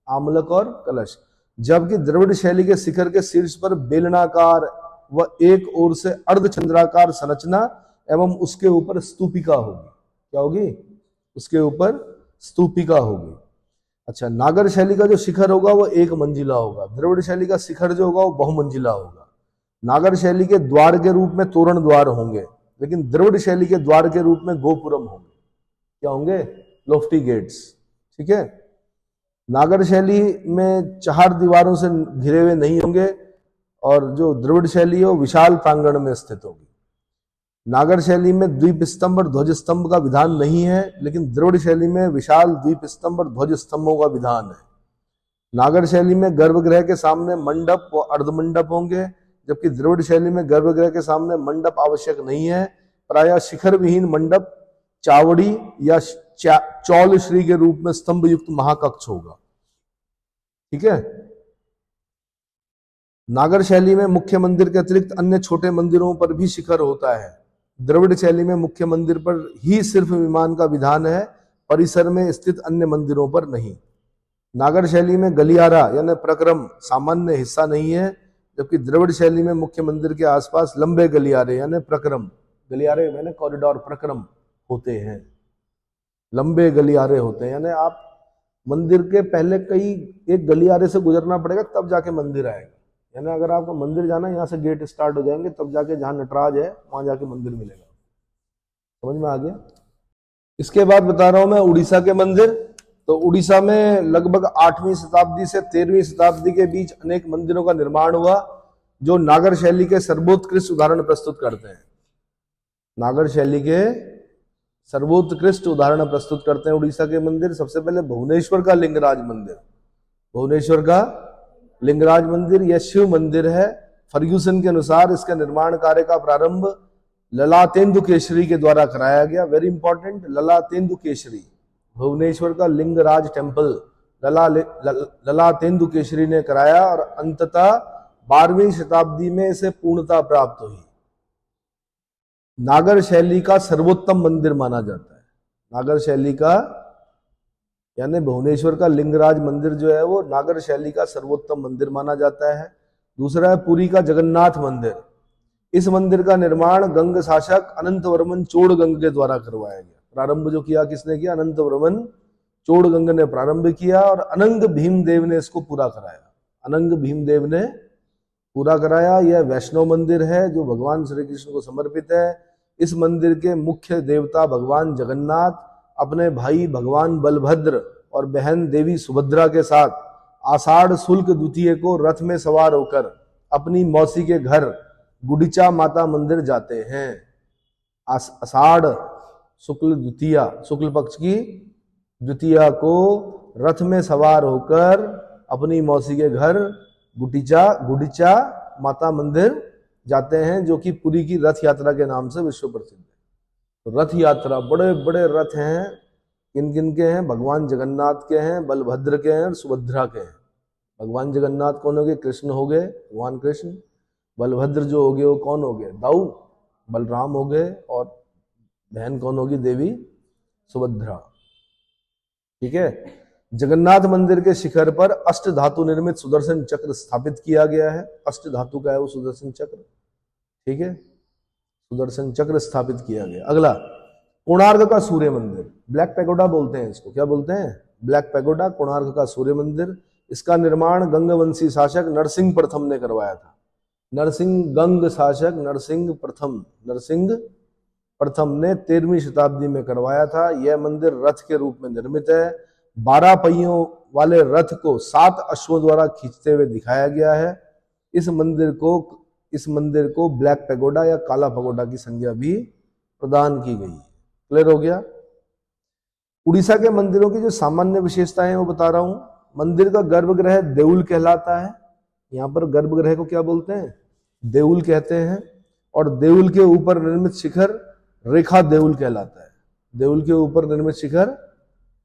आमलक और कलश। जबकि द्रविड़ शैली के शिखर के शीर्ष पर बेलनाकार व एक ओर से अर्धचंद्राकार संरचना एवं उसके ऊपर स्तूपिका होगी। क्या होगी? उसके ऊपर स्तूपिका होगी। अच्छा, नागर शैली का जो शिखर होगा वो एक मंजिला होगा, द्रविड़ शैली का शिखर जो होगा वो बहुमंजिला होगा। नागर शैली के द्वार के रूप में तोरण द्वार होंगे, लेकिन द्रविड़ शैली के द्वार के रूप में गोपुरम होंगे। क्या होंगे? Lofty gates. ठीक है। नागर शैली में चार दीवारों से घिरे हुए नहीं होंगे और जो द्रविड़ शैली है वो विशाल प्रांगण में स्थित होगी। नागर शैली में द्वीप स्तंभ और ध्वज स्तंभ का विधान नहीं है, लेकिन द्रविड़ शैली में विशाल द्वीप स्तंभ और ध्वज स्तंभों का विधान है। नागर शैली में गर्भगृह के सामने मंडप व अर्धमंडप होंगे, जबकि द्रविड़ शैली में गर्भगृह के सामने मंडप आवश्यक नहीं है। प्रायः शिखर विहीन मंडप चावड़ी या चौल श्री के रूप में स्तंभ युक्त महाकक्ष होगा। ठीक है। नागर शैली में मुख्य मंदिर के अतिरिक्त अन्य छोटे मंदिरों पर भी शिखर होता है। द्रविड़ शैली में मुख्य मंदिर पर ही सिर्फ विमान का विधान है, परिसर में स्थित अन्य मंदिरों पर नहीं। नागर शैली में गलियारा यानी प्रक्रम सामान्य हिस्सा नहीं है, जबकि द्रविड़ शैली में मुख्य मंदिर के आसपास लंबे गलियारे यानी प्रक्रम, गलियारे मैंने कॉरिडोर, प्रक्रम होते हैं, लंबे गलियारे होते हैं। यानी आप मंदिर के पहले एक गलियारे से गुजरना पड़ेगा तब जाके मंदिर आएगा। यानी अगर आपको मंदिर जाना है, यहाँ से गेट स्टार्ट हो जाएंगे, तब जाके जहाँ नटराज है वहां जाके मंदिर मिलेगा। समझ में आ गया? इसके बाद बता रहा हूं मैं उड़ीसा के मंदिर। तो उड़ीसा में लगभग 8वीं शताब्दी से 13वीं शताब्दी के बीच अनेक मंदिरों का निर्माण हुआ, जो नागर शैली के सर्वोत्कृष्ट उदाहरण प्रस्तुत करते हैं। नागर शैली के सर्वोत्कृष्ट उदाहरण प्रस्तुत करते हैं उड़ीसा के मंदिर। सबसे पहले भुवनेश्वर का लिंगराज मंदिर। भुवनेश्वर का लिंगराज मंदिर यह शिव मंदिर है। फर्ग्यूसन के अनुसार इसके निर्माण कार्य का प्रारंभ ललातेंदु केसरी के द्वारा कराया गया। Very important, Lalatendu Kesari. भुवनेश्वर का लिंगराज टेम्पल ललातेंदु केसरी ने कराया और अंततः 12वीं शताब्दी में इसे पूर्णता प्राप्त हुई। नागर शैली का सर्वोत्तम मंदिर माना जाता है। नागर शैली का यानी भुवनेश्वर का लिंगराज मंदिर जो है वो नागर शैली का सर्वोत्तम मंदिर माना जाता है। दूसरा है पुरी का जगन्नाथ मंदिर। इस मंदिर का निर्माण गंग शासक अनंतवर्मन चोड़गंग के द्वारा करवाया गया। प्रारंभ जो किया किसने किया? अनंतवर्मन चोड़गंग ने प्रारंभ किया और अनंग भीमदेव ने इसको पूरा कराया। अनंग भीमदेव ने पूरा कराया। यह वैष्णव मंदिर है जो भगवान श्री कृष्ण को समर्पित है। इस मंदिर के मुख्य देवता भगवान जगन्नाथ अपने भाई भगवान बलभद्र और बहन देवी सुभद्रा के साथ आषाढ़ शुक्ल द्वितीय को रथ में सवार होकर अपनी मौसी के घर गुडिचा माता मंदिर जाते हैं। आषाढ़ शुक्ल द्वितीया, शुक्ल पक्ष की द्वितीया को रथ में सवार होकर अपनी मौसी के घर गुडिचा माता मंदिर जाते हैं, जो कि पुरी की रथ यात्रा के नाम से विश्व प्रसिद्ध है। तो रथ यात्रा, बड़े बड़े रथ हैं। किन किन के हैं? भगवान जगन्नाथ के हैं, बलभद्र के हैं और सुभद्रा के हैं। भगवान जगन्नाथ कौन हो गए? कृष्ण हो गए, भगवान कृष्ण। बलभद्र जो हो गए वो कौन हो गए? दाऊ, बलराम हो गए। और बहन कौन होगी? देवी सुभद्रा। ठीक है। जगन्नाथ मंदिर के शिखर पर अष्ट धातु निर्मित सुदर्शन चक्र स्थापित किया गया है। अष्ट धातु का है वो सुदर्शन चक्र। ठीक है, सुदर्शन चक्र स्थापित किया गया। अगला कोणार्क का सूर्य मंदिर, ब्लैक पैगोडा बोलते हैं इसको। क्या बोलते हैं? ब्लैक पैगोडा, कोणार्क का सूर्य मंदिर। इसका निर्माण गंगवंशी शासक नरसिंह प्रथम ने करवाया था। गंग शासक नरसिंह प्रथम ने 13वीं शताब्दी में करवाया था। यह मंदिर रथ के रूप में निर्मित है। 12 पहियों वाले रथ को 7 अश्वों द्वारा खींचते हुए दिखाया गया है। इस मंदिर को ब्लैक पैगोडा या काला पैगोडा की संज्ञा भी प्रदान की गई। क्लियर हो गया। उड़ीसा के मंदिरों की जो सामान्य विशेषताएं हैं वो बता रहा हूं। मंदिर का गर्भगृह देउल कहलाता है। यहाँ पर गर्भगृह को क्या बोलते हैं? देउल कहते हैं। और देउल के ऊपर निर्मित शिखर रेखा देउल कहलाता है। देउल के ऊपर निर्मित शिखर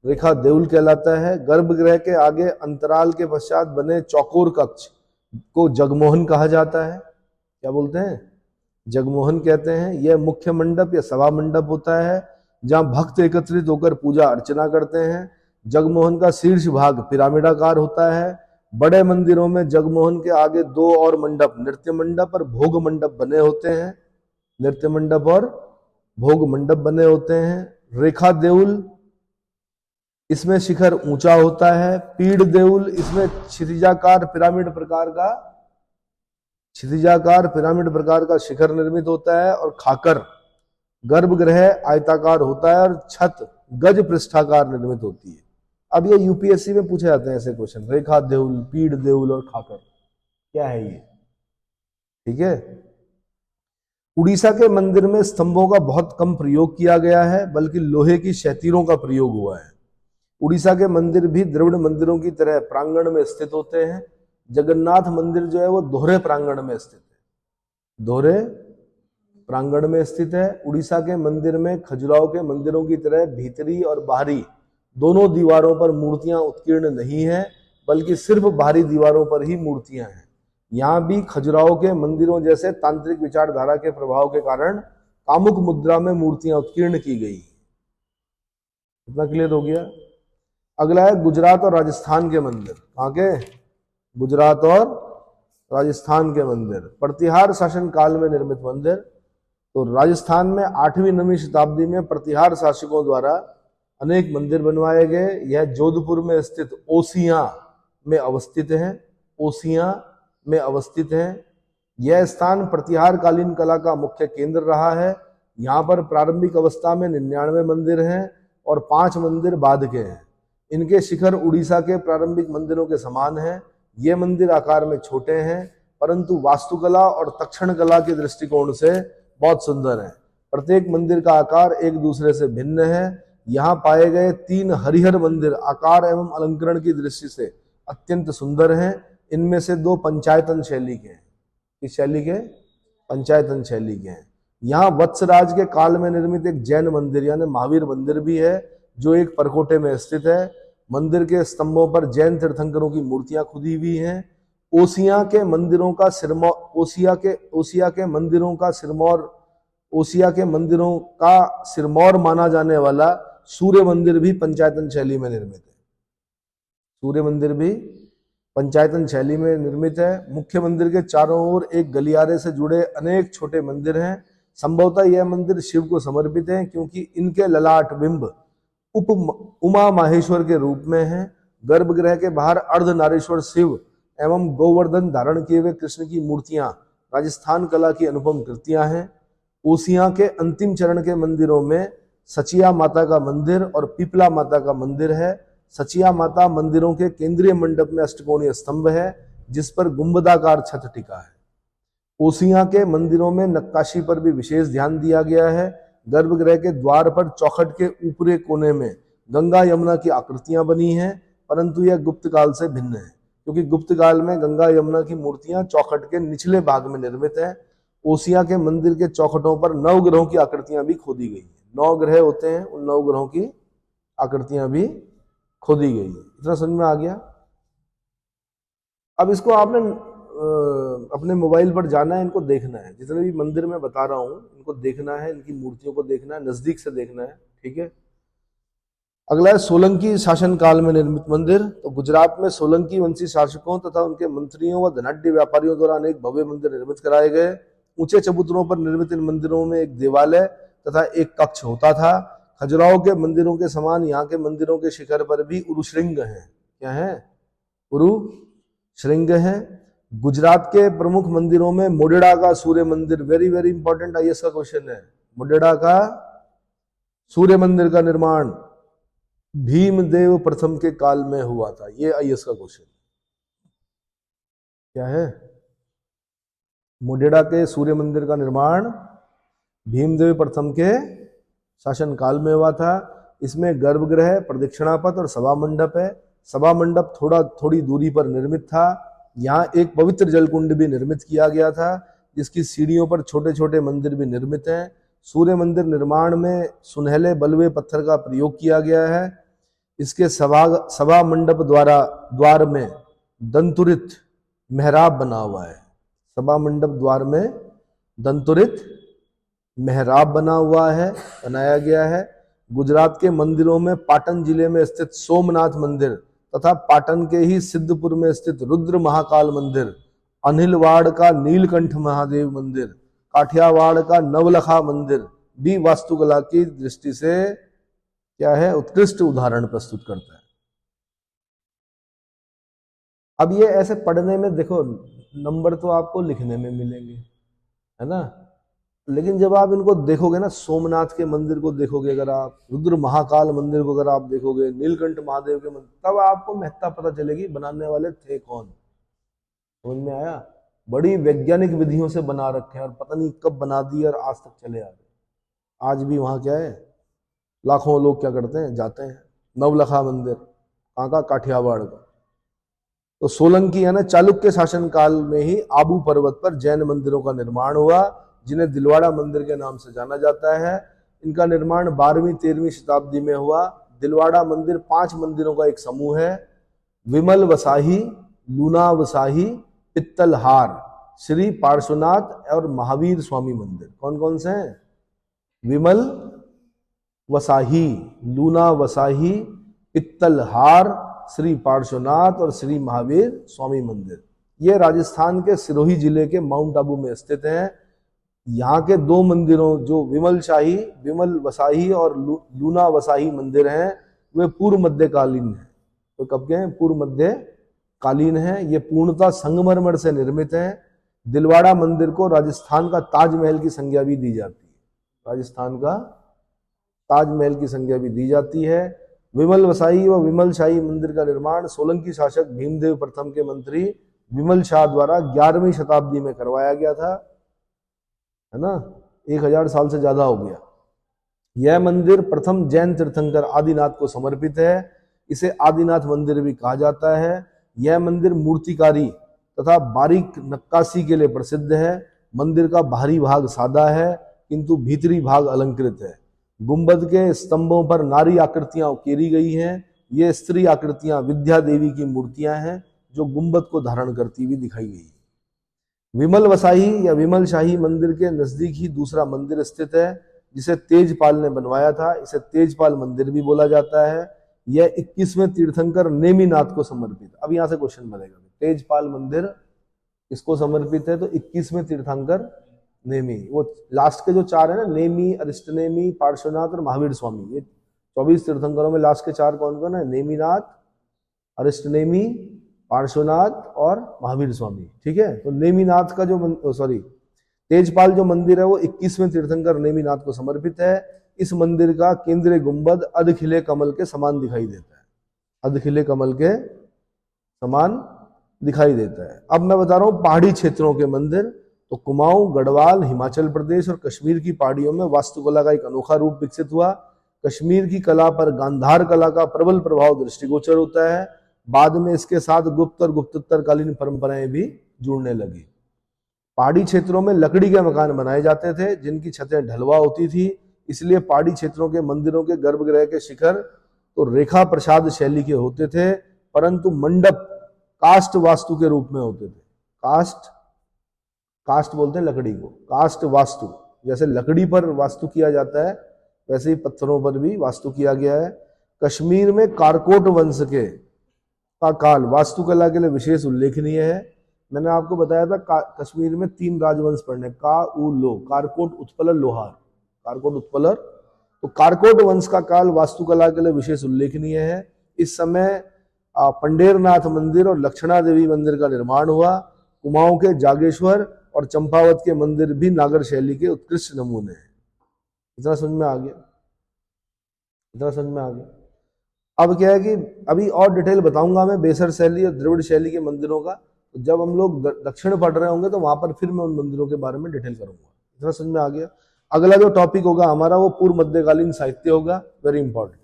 रेखा देउल कहलाता है। गर्भगृह के आगे अंतराल के पश्चात बने चौकोर कक्ष को जगमोहन कहा जाता है। क्या बोलते हैं? जगमोहन कहते हैं। यह मुख्य मंडप या सभा मंडप होता है जहां भक्त एकत्रित होकर पूजा अर्चना करते हैं। जगमोहन का शीर्ष भाग पिरामिडाकार होता है। बड़े मंदिरों में जगमोहन के आगे 2 और मंडप, नृत्य मंडप और भोग मंडप बने होते हैं। नृत्य मंडप और भोग मंडप बने होते हैं। रेखा देउल, इसमें शिखर ऊंचा होता है। पीड़ देउल, इसमें क्षितिजाकार पिरामिड प्रकार का शिखर निर्मित होता है। और खाकर, गर्भगृह आयताकार होता है और छत गज पृष्ठाकार निर्मित होती है। अब ये यूपीएससी में पूछे जाते हैं ऐसे क्वेश्चन। रेखा देउल, पीड़ देउल और खाकर क्या है ये? ठीक है। उड़ीसा के मंदिर में स्तंभों का बहुत कम प्रयोग किया गया है, बल्कि लोहे की शैतीरों का प्रयोग हुआ है। उड़ीसा के मंदिर भी द्रविड़ मंदिरों की तरह प्रांगण में स्थित होते हैं। जगन्नाथ मंदिर जो है वो दोहरे प्रांगण में स्थित है। दोहरे प्रांगण में स्थित है। उड़ीसा के मंदिर में खजुराहो के मंदिरों की तरह भीतरी और बाहरी दोनों दीवारों पर मूर्तियां उत्कीर्ण नहीं है, बल्कि सिर्फ बाहरी दीवारों पर ही मूर्तियां हैं। यहाँ भी खजुराहो के मंदिरों जैसे तांत्रिक विचारधारा के प्रभाव के कारण कामुक मुद्रा में मूर्तियां उत्कीर्ण की गई। इतना क्लियर हो गया। अगला है गुजरात और राजस्थान के मंदिर। कहाँ के? गुजरात और राजस्थान के मंदिर। प्रतिहार शासन काल में निर्मित मंदिर। तो राजस्थान में 8वीं 9वीं शताब्दी में प्रतिहार शासकों द्वारा अनेक मंदिर बनवाए गए। यह जोधपुर में स्थित ओसियां में अवस्थित है। यह स्थान प्रतिहार कालीन कला का मुख्य केंद्र रहा है। यहाँ पर प्रारंभिक अवस्था में 99 मंदिर हैं और 5 मंदिर बाद के हैं। इनके शिखर उड़ीसा के प्रारंभिक मंदिरों के समान हैं। ये मंदिर आकार में छोटे हैं, परंतु वास्तुकला और तक्षण कला के दृष्टिकोण से बहुत सुंदर है। प्रत्येक मंदिर का आकार एक दूसरे से भिन्न है। यहाँ पाए गए 3 हरिहर मंदिर आकार एवं अलंकरण की दृष्टि से अत्यंत सुंदर हैं। इनमें से 2 पंचायतन शैली के हैं। किस शैली के? पंचायतन शैली के हैं। यहाँ वत्सराज के काल में निर्मित एक जैन मंदिर यानी महावीर मंदिर भी है, जो एक परकोटे में स्थित है। मंदिर के स्तंभों पर जैन तीर्थंकरों की मूर्तियां खुदी हुई हैं। ओसिया के मंदिरों का सिरमौर माना जाने वाला सूर्य मंदिर भी पंचायतन शैली में निर्मित है। सूर्य मंदिर भी पंचायतन शैली में निर्मित है। मुख्य मंदिर के चारों ओर एक गलियारे से जुड़े अनेक छोटे मंदिर हैं। संभवतः यह मंदिर शिव को समर्पित है, क्योंकि इनके ललाट बिंब उमा माहेश्वर के रूप में हैं। गर्भगृह के बाहर अर्धनारीश्वर शिव एवं गोवर्धन धारण किए हुए कृष्ण की मूर्तियां राजस्थान कला की अनुपम कृतियां हैं। ओसियां के अंतिम चरण के मंदिरों में सचिया माता का मंदिर और पीपला माता का मंदिर है। सचिया माता मंदिरों के केंद्रीय मंडप में अष्टकोणीय स्तंभ है, जिस पर गुंबदाकार छत टिका है। ओसियां के मंदिरों में नक्काशी पर भी विशेष ध्यान दिया गया है। गर्भगृह के द्वार पर चौखट के ऊपरी कोने में गंगा यमुना की आकृतियां बनी हैं, परंतु यह गुप्त काल से भिन्न है, क्योंकि गुप्त काल में गंगा यमुना की मूर्तियां चौखट के निचले भाग में निर्मित है। ओसिया के मंदिर के चौखटों पर 9 ग्रहों की आकृतियां भी खोदी गई हैं। 9 ग्रह होते हैं, उन 9 ग्रहों की आकृतियां भी खोदी गई है। इतना समझ में आ गया। अब इसको आपने अपने मोबाइल पर जाना है, इनको देखना है। जितने भी मंदिर में बता रहा हूं इनको देखना है, इनकी मूर्तियों को देखना है, नजदीक से देखना है। ठीक है। अगला है सोलंकी शासन काल में निर्मित मंदिर। तो गुजरात में सोलंकी वंशी शासकों तथा उनके मंत्रियों व धनाढ्य व्यापारियों द्वारा अनेक भव्य मंदिर निर्मित कराए गए। ऊंचे चबूतरों पर निर्मित इन मंदिरों में एक देवालय तथा एक कक्ष होता था। खजुराहो के मंदिरों के समान यहाँ के मंदिरों के शिखर पर भी उरुश्रृंग हैं। क्या है? उरुश्रृंग है। गुजरात के प्रमुख मंदिरों में मोढेरा का सूर्य मंदिर, वेरी वेरी इंपॉर्टेंट आईएएस का क्वेश्चन है। मोढेरा का सूर्य मंदिर का निर्माण भीमदेव प्रथम के काल में हुआ था। ये आईएएस का क्वेश्चन क्या है? मोढेरा के सूर्य मंदिर का निर्माण भीमदेव प्रथम के शासन काल में हुआ था। इसमें गर्भगृह, प्रदक्षिणा पथ और सभा मंडप है। सभा मंडप थोड़ी दूरी पर निर्मित था। यहाँ एक पवित्र जलकुंड भी निर्मित किया गया था, जिसकी सीढ़ियों पर छोटे छोटे मंदिर भी निर्मित हैं। सूर्य मंदिर निर्माण में सुनहले बलुए पत्थर का प्रयोग किया गया है। इसके सभा मंडप द्वार में दंतुरित मेहराब बना हुआ है। सभा मंडप द्वार में दंतुरित मेहराब बनाया गया है। गुजरात के मंदिरों में पाटन जिले में स्थित सोमनाथ मंदिर तथा पाटन के ही सिद्धपुर में स्थित रुद्र महाकाल मंदिर, अनिलवाड़ का नीलकंठ महादेव मंदिर, काठियावाड़ का नवलखा मंदिर भी वास्तुकला की दृष्टि से क्या है? उत्कृष्ट उदाहरण प्रस्तुत करता है। अब ये ऐसे पढ़ने में देखो, नंबर तो आपको लिखने में मिलेंगे, है ना, लेकिन जब आप इनको देखोगे ना, सोमनाथ के मंदिर को देखोगे अगर आप, रुद्र महाकाल मंदिर को अगर आप देखोगे, नीलकंठ महादेव के मंदिर, तब आपको महत्ता पता चलेगी बनाने वाले थे कौन। समझ में आया? बड़ी वैज्ञानिक विधियों से बना रखे हैं और पता नहीं कब बना दिए और आज तक चले आ गए। आज भी वहां क्या है, लाखों लोग क्या करते हैं, जाते हैं। नवलखा मंदिर कहाँ का? काठियावाड़ का। तो सोलंकी यानी चालुक्य शासन काल में ही आबू पर्वत पर जैन मंदिरों का निर्माण हुआ, जिन्हें दिलवाड़ा मंदिर के नाम से जाना जाता है। इनका निर्माण 12वीं-13वीं शताब्दी में हुआ। दिलवाड़ा मंदिर 5 मंदिरों का एक समूह है। विमल वसाही, लूना वसाही, पित्तलहार, श्री पार्श्वनाथ और महावीर स्वामी मंदिर। कौन कौन से हैं? विमल वसाही, लूना वसाही, पित्तलहार, श्री पार्श्वनाथ और श्री महावीर स्वामी मंदिर। ये राजस्थान के सिरोही जिले के माउंट आबू में स्थित हैं। यहाँ के 2 मंदिरों, जो विमल वसाही और लूना वसाही मंदिर हैं, वे पूर्व मध्यकालीन हैं। तो कब के हैं? पूर्व मध्यकालीन हैं। ये पूर्णतः संगमरमर से निर्मित हैं। दिलवाड़ा मंदिर को राजस्थान का ताजमहल की संज्ञा भी दी जाती है। राजस्थान का ताजमहल की संज्ञा भी दी जाती है। विमल वसाही व विमल शाही मंदिर का निर्माण सोलंकी शासक भीमदेव प्रथम के मंत्री विमल शाह द्वारा 11वीं शताब्दी में करवाया गया था, है ना। 1000 साल से ज्यादा हो गया। यह मंदिर प्रथम जैन तीर्थंकर आदिनाथ को समर्पित है। इसे आदिनाथ मंदिर भी कहा जाता है। यह मंदिर मूर्तिकारी तथा बारीक नक्काशी के लिए प्रसिद्ध है। मंदिर का बाहरी भाग सादा है, किंतु भीतरी भाग अलंकृत है। गुंबद के स्तंभों पर नारी आकृतियां उकेरी गई हैं। ये स्त्री आकृतियां विद्या देवी की मूर्तियां हैं, जो गुंबद को धारण करती हुई दिखाई गई है। विमल वसाही या विमल शाही मंदिर के नजदीक ही दूसरा मंदिर स्थित है, जिसे तेजपाल ने बनवाया था। इसे तेजपाल मंदिर भी बोला जाता है। यह 21वें तीर्थंकर नेमिनाथ को समर्पित। अब यहां से क्वेश्चन बनेगा, तेजपाल मंदिर किसको समर्पित है? तो 21वें तीर्थंकर नेमी। वो लास्ट के जो 4 है ना, नेमी, अरिष्टनेमी, पार्श्वनाथ और महावीर स्वामी, ये 24 तीर्थंकरों में लास्ट के 4 कौन कौन है? नेमिनाथ, अरिष्टनेमी, पार्श्वनाथ और महावीर स्वामी। ठीक है, तो नेमिनाथ का जो तेजपाल जो मंदिर है वो 21वें तीर्थंकर नेमिनाथ को समर्पित है। इस मंदिर का केंद्रीय गुंबद अधखिले कमल के समान दिखाई देता है। अधखिले कमल के समान दिखाई देता है। अब मैं बता रहा हूं पहाड़ी क्षेत्रों के मंदिर। तो कुमाऊं, गढ़वाल, हिमाचल प्रदेश और कश्मीर की पहाड़ियों में वास्तुकला का एक अनोखा रूप विकसित हुआ। कश्मीर की कला पर गांधार कला का प्रबल प्रभाव दृष्टिगोचर होता है। बाद में इसके साथ गुप्त और गुप्तोत्तरकालीन परंपराएं भी जुड़ने लगी। पहाड़ी क्षेत्रों में लकड़ी के मकान बनाए जाते थे, जिनकी छतें ढलवा होती थी। इसलिए पहाड़ी क्षेत्रों के मंदिरों के गर्भगृह के शिखर तो रेखा प्रसाद शैली के होते थे, परंतु मंडप कास्ट वास्तु के रूप में होते थे। कास्ट बोलते हैं लकड़ी को, कास्ट वास्तु। जैसे लकड़ी पर वास्तु किया जाता है, वैसे ही पत्थरों पर भी वास्तु किया गया है। कश्मीर में कारकोट वंश का काल वास्तुकला के लिए विशेष उल्लेखनीय है। मैंने आपको बताया था कश्मीर में 3 राजवंश पढ़ने, का उ लो, कारकोट, उत्पलर, लोहार। कारकोट, उत्पलर, तो कारकोट वंश का काल वास्तुकला के लिए विशेष उल्लेखनीय है। इस समय पंडेरनाथ मंदिर और लक्षणा देवी मंदिर का निर्माण हुआ। कुमाऊं के जागेश्वर और चंपावत के मंदिर भी नागर शैली के उत्कृष्ट नमूने हैं। इतना समझ में आ गया? इतना समझ में आ गया? अब क्या है कि अभी और डिटेल बताऊंगा मैं बेसर शैली और द्रविड़ शैली के मंदिरों का। तो जब हम लोग दक्षिण पढ़ रहे होंगे तो वहां पर फिर मैं उन मंदिरों के बारे में डिटेल करूंगा। इतना समझ में आ गया? अगला जो टॉपिक होगा हमारा वो पूर्व मध्यकालीन साहित्य होगा, वेरी इंपॉर्टेंट।